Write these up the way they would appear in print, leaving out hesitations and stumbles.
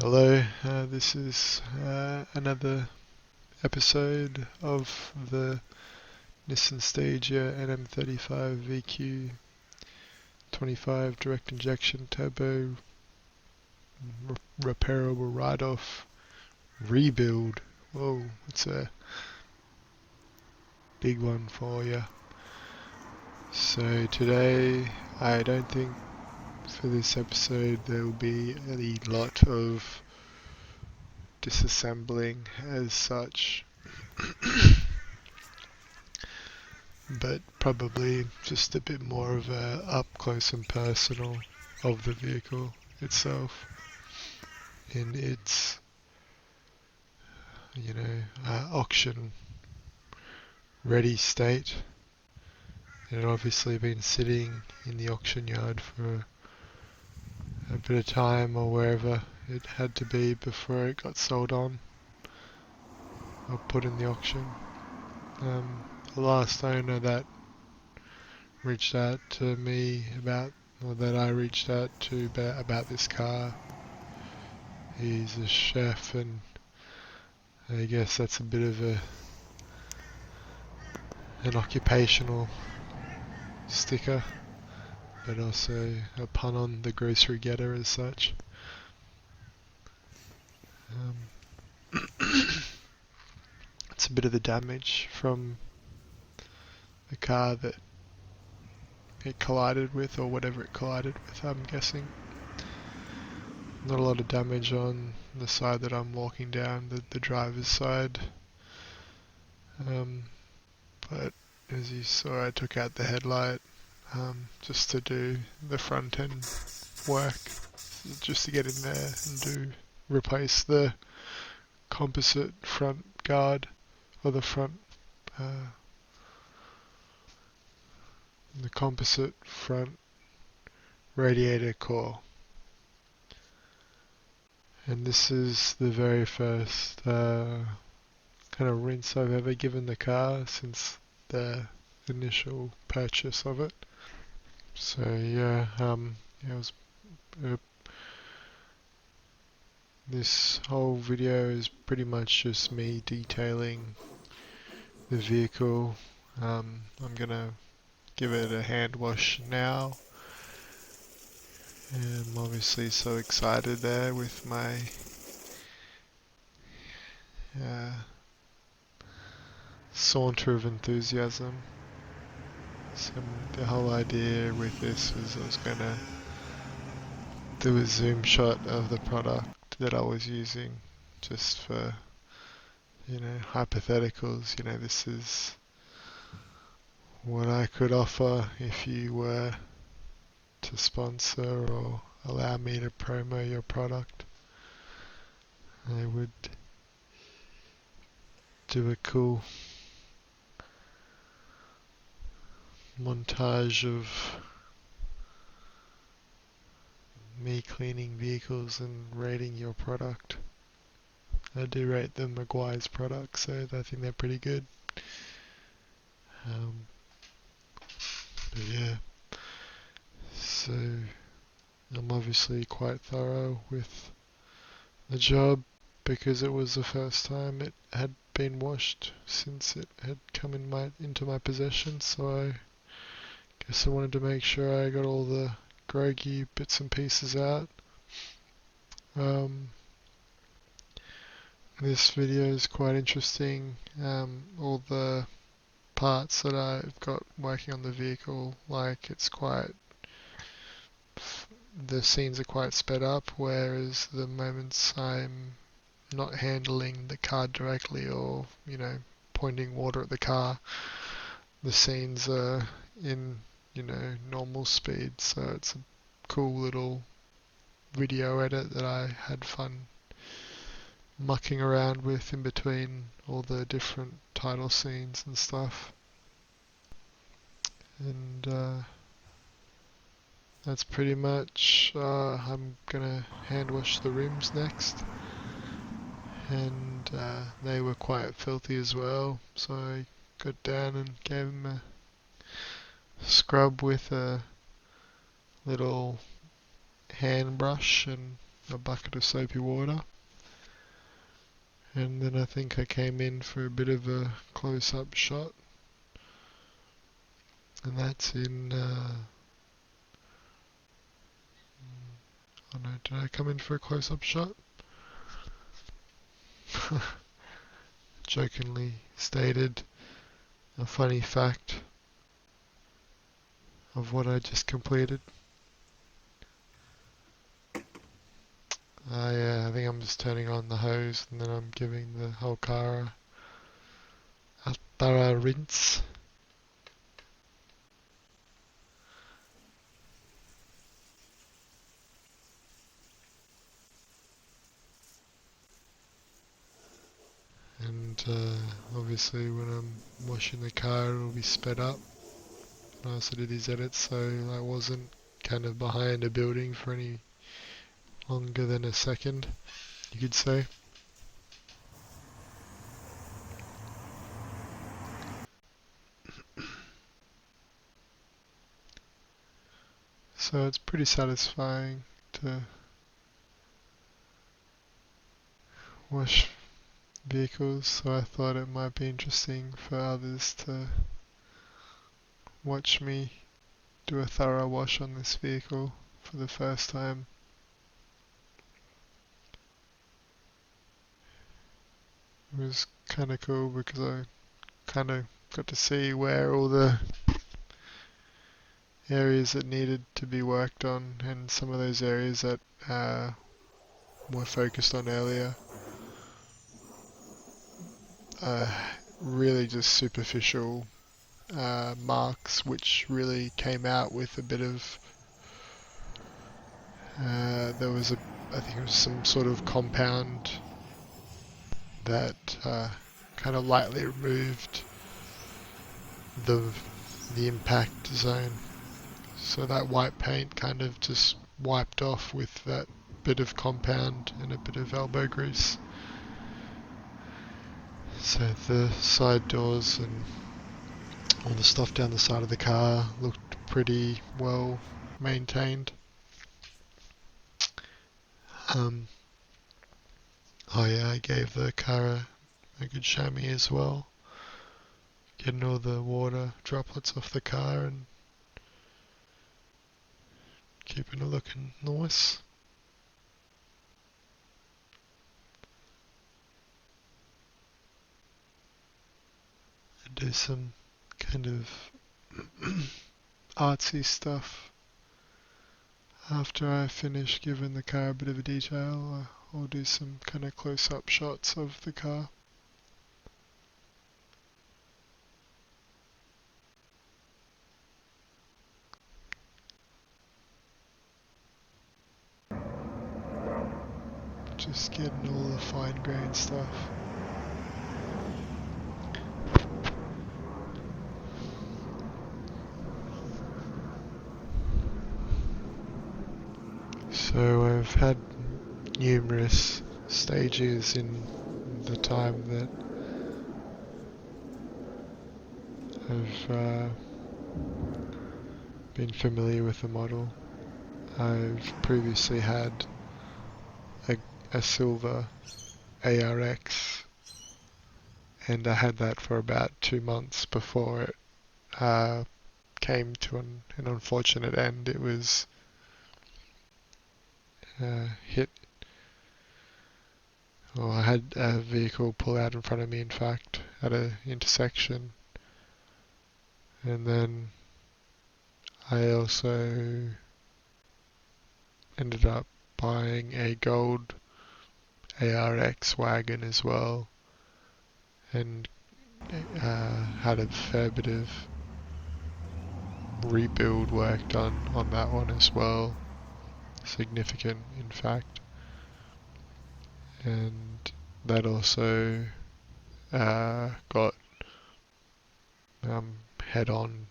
Hello, this is another episode of the Nissan Stagea NM35 VQ25 direct injection turbo repairable write-off rebuild. Whoa, it's a big one for you. So today, I don't think for this episode there will be a lot of disassembling as such. But probably just a bit more of a up close and personal of the vehicle itself in its auction ready state. It had obviously been sitting in the auction yard for a bit of time or wherever it had to be before it got sold on or put in the auction. The last owner that reached out to me that I reached out to about this car, he's a chef, and I guess that's a bit of an occupational sticker, but also a pun on the grocery getter as such. It's a bit of the damage from the car that it collided with, or whatever it collided with, I'm guessing. Not a lot of damage on the side that I'm walking down, the driver's side. But as you saw, I took out the headlight just to do the front end work, just to get in there and replace the composite front guard, or the composite front radiator core. And this is the very first kind of rinse I've ever given the car since the initial purchase of it. So yeah, it was this whole video is pretty much just me detailing the vehicle. I'm gonna give it a hand wash now. And I'm obviously so excited there with my saunter of enthusiasm. So the whole idea with this was I was gonna do a zoom shot of the product that I was using, just for hypotheticals. This is what I could offer if you were to sponsor or allow me to promo your product. I would do a cool montage of me cleaning vehicles and rating your product. I do rate the Maguire's products, so I think they're pretty good. But yeah, so I'm obviously quite thorough with the job because it was the first time it had been washed since it had come into my possession, so I guess I wanted to make sure I got all the groggy bits and pieces out. This video is quite interesting. All the parts that I've got working on the vehicle, the scenes are quite sped up, whereas the moments I'm not handling the car directly or pointing water at the car, the scenes are in normal speed. So it's a cool little video edit that I had fun mucking around with in between all the different title scenes and stuff. And that's pretty much. I'm gonna hand wash the rims next, and they were quite filthy as well, so I got down and gave them a scrub with a little hand brush and a bucket of soapy water. And then I think I came in for a bit of a close-up shot. And that's in, oh no, did I come in for a close-up shot? Jokingly stated a funny fact of what I just completed. Yeah, I think I'm just turning on the hose and then I'm giving the whole car a thorough rinse. And obviously when I'm washing the car it'll be sped up. And I also did these edits so I wasn't kind of behind a building for any longer than a second, you could say. So it's pretty satisfying to wash vehicles, so I thought it might be interesting for others to watch me do a thorough wash on this vehicle for the first time. It was kind of cool because I kind of got to see where all the areas that needed to be worked on and some of those areas that were focused on earlier. Really just superficial marks which really came out with a bit of there was I think it was some sort of compound that kind of lightly removed the impact zone, so that white paint kind of just wiped off with that bit of compound and a bit of elbow grease. So the side doors and all the stuff down the side of the car looked pretty well maintained. Oh yeah, I gave the car a good chamois as well, getting all the water droplets off the car and keeping it looking nice. And do some kind of artsy stuff after I finish giving the car a bit of a detail. I'll do some kind of close-up shots of the car. Just getting all the fine grain stuff. So I've had numerous stages in the time that I've been familiar with the model. I've previously had a silver ARX, and I had that for about 2 months before it came to an unfortunate end. It was hit, or I had a vehicle pull out in front of me, in fact, at an intersection, and then I also ended up buying a gold ARX wagon as well, and had a fair bit of rebuild work done on that one as well, significant in fact, and that also got head on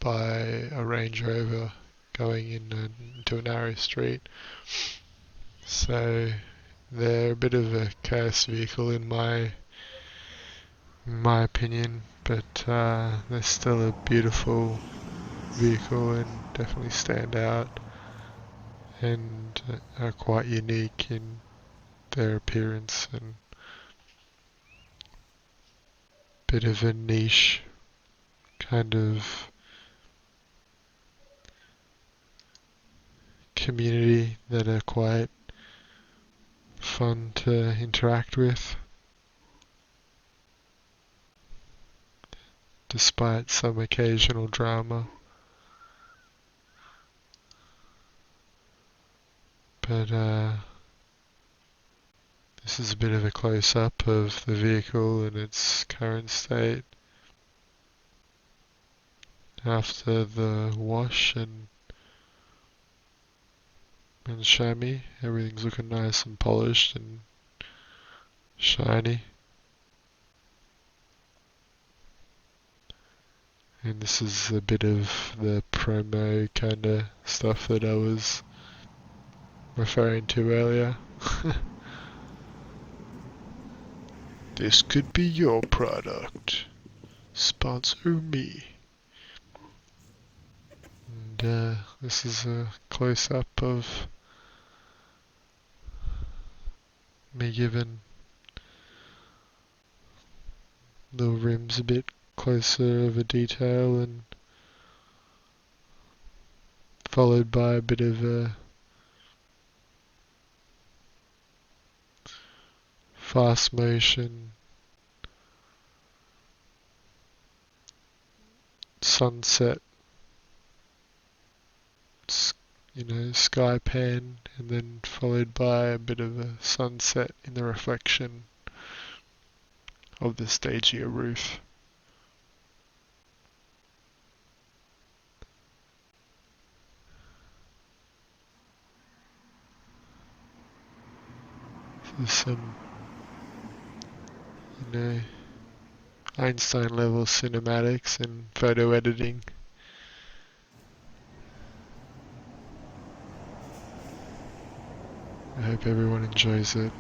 by a Range Rover going into a narrow street. So they're a bit of a cursed vehicle in my opinion, but they're still a beautiful vehicle and definitely stand out. and are quite unique in their appearance and bit of a niche kind of community that are quite fun to interact with, despite some occasional drama. But this is a bit of a close-up of the vehicle in its current state after the wash and chamois. Everything's looking nice and polished and shiny. And this is a bit of the promo kind of stuff that I was referring to earlier. This could be your product. Sponsor me. And this is a close-up of me giving the rims a bit closer of a detail, and followed by a bit of a fast motion sunset, sky pan, and then followed by a bit of a sunset in the reflection of the Stagea roof. So some, Einstein level cinematics and photo editing. I hope everyone enjoys it.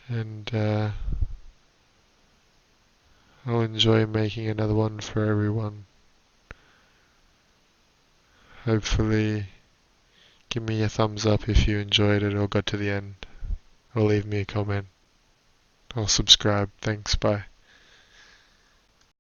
And I'll enjoy making another one for everyone. Hopefully, give me a thumbs up if you enjoyed it or got to the end, or leave me a comment. I'll subscribe. Thanks, bye.